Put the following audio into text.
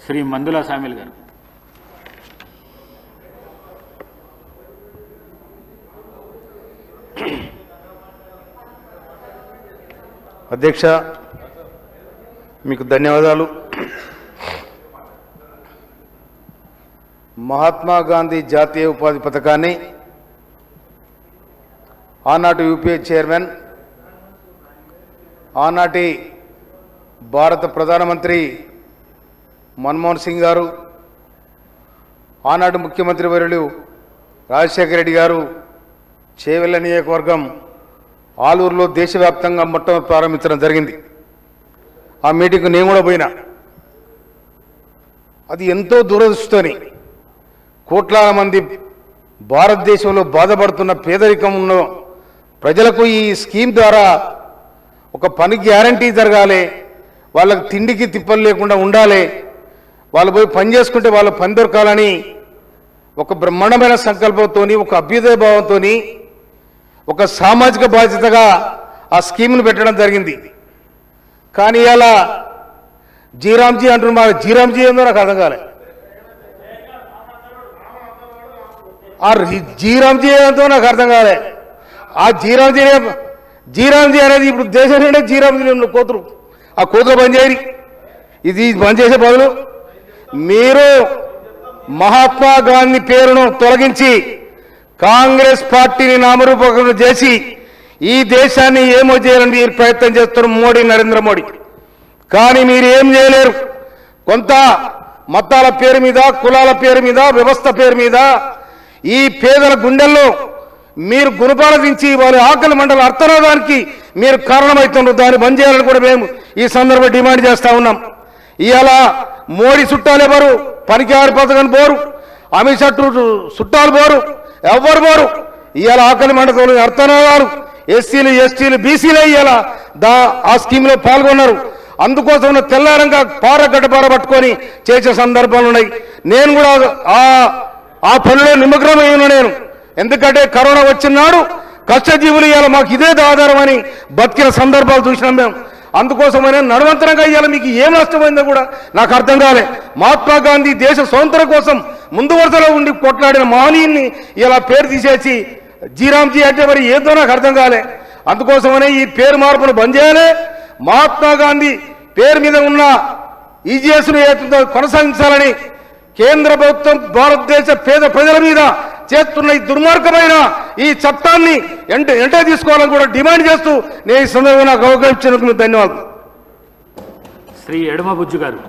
శ్రీ మందుల సామిల్ గారు. అధ్యక్ష, మీకు ధన్యవాదాలు. మహాత్మా గాంధీ జాతీయ ఉపాధి పథకాన్ని ఆనాటి యూపీఏ చైర్మన్, ఆనాటి భారత ప్రధానమంత్రి మన్మోహన్ సింగ్ గారు, ఆనాటి ముఖ్యమంత్రి వర్యులు రాజశేఖర రెడ్డి గారు చేవెళ్ళ నియోజకవర్గం ఆలూరులో దేశవ్యాప్తంగా మొట్టమొదటి ప్రారంభించడం జరిగింది. ఆ మీటింగ్కు నేను కూడా పోయినా. అది ఎంతో దురదృష్టని కోట్లాది మంది భారతదేశంలో బాధపడుతున్న పేదరికం ఉన్న ప్రజలకు ఈ స్కీమ్ ద్వారా ఒక పని గ్యారంటీ జరగాలి, వాళ్ళకి తిండికి తిప్పలు లేకుండా ఉండాలి, వాళ్ళు పోయి పని చేసుకుంటే వాళ్ళ పని దొరకాలని ఒక బ్రహ్మాండమైన సంకల్పంతో, ఒక అభ్యుదయ భావంతో, ఒక సామాజిక బాధ్యతగా ఆ స్కీమ్ను పెట్టడం జరిగింది. కానీ ఇలా జీరామ్జీ అంటున్నారు. జీరామ్జీ ఏందో నాకు అర్థం కాలే. ఆ జీరామ్జీ ఏందో నాకు అర్థం కాలే. ఆ జీరామ్జీ అనేది ఇప్పుడు దేశం నిండా జీరామ్జీ కోతురు. ఆ కోతులు బంద్ చేయరు. ఇది బంద్ చేసే బదులు మీరు మహాత్మా గాంధీ పేరును తొలగించి కాంగ్రెస్ పార్టీని నామరూపకం చేసి ఈ దేశాన్ని ఏమో చేయాలని మీరు ప్రయత్నం చేస్తున్నారు మోడీ, నరేంద్ర మోడీ. కానీ మీరు ఏం చేయలేరు. కొంత మతాల పేరు మీద, కులాల పేరు మీద, వ్యవస్థ పేరు మీద ఈ పేదల గుండెల్లో మీరు గుణపాలదించి వారి ఆకలి మండల అర్థనాదానికి మీరు కారణమవుతున్నారు. దాన్ని బంద్ చేయాలని కూడా మేము ఈ సందర్భంగా డిమాండ్ చేస్తా ఉన్నాం. ఇవాళ మోడీ చుట్టాలు ఎవరు? పనికి ఆరు పథకం పోరు, అమిత్ షా చుట్టాలు పోరు, ఎవ్వరు పోరు. ఇవాళ ఆకలి మండల అర్థనాదాలు ఎస్సీలు, ఎస్టీలు, బీసీలు ఇవాళ ఆ స్కీమ్లో పాల్గొన్నారు. అందుకోసం తెల్లారంగా గడ్డపార పట్టుకొని చేసే సందర్భాలు ఉన్నాయి. నేను కూడా ఆ పనిలో నిమగ్నమైన నేను. ఎందుకంటే కరోనా వచ్చినాడు కష్టజీవులు ఇవాళ మాకు ఇదే ఆధారమని బతికిన సందర్భాలు చూసినాం మేము. అందుకోసమైనా నడవంతరంగా ఇవాళ మీకు ఏం నష్టమైందో కూడా నాకు అర్థం కాలే. మహాత్మా గాంధీ దేశ స్వాతంత్రం కోసం ముందు వరుసలో ఉండి కొట్లాడిన మహనీయుని ఇలా పేరు తీసేసి జీరామ్జీ అంటే మరి ఏదో నాకు అర్థం కాలే. అందుకోసమనే ఈ పేరు మార్పును బంద్ చేయాలి. మహాత్మా గాంధీ పేరు మీద ఉన్న ఈజీఎస్ను కొనసాగించాలని కేంద్ర ప్రభుత్వం భారతదేశ పేద ప్రజల మీద చేస్తున్న ఈ దుర్మార్గమైన ఈ చట్టాన్ని వెంటనే తీసుకోవాలని కూడా డిమాండ్ చేస్తూ నేను ఈ సందర్భంగా అవకాశం ఇచ్చినందుకు ధన్యవాదాలు. శ్రీ ఎడమ బుజ్జు గారు.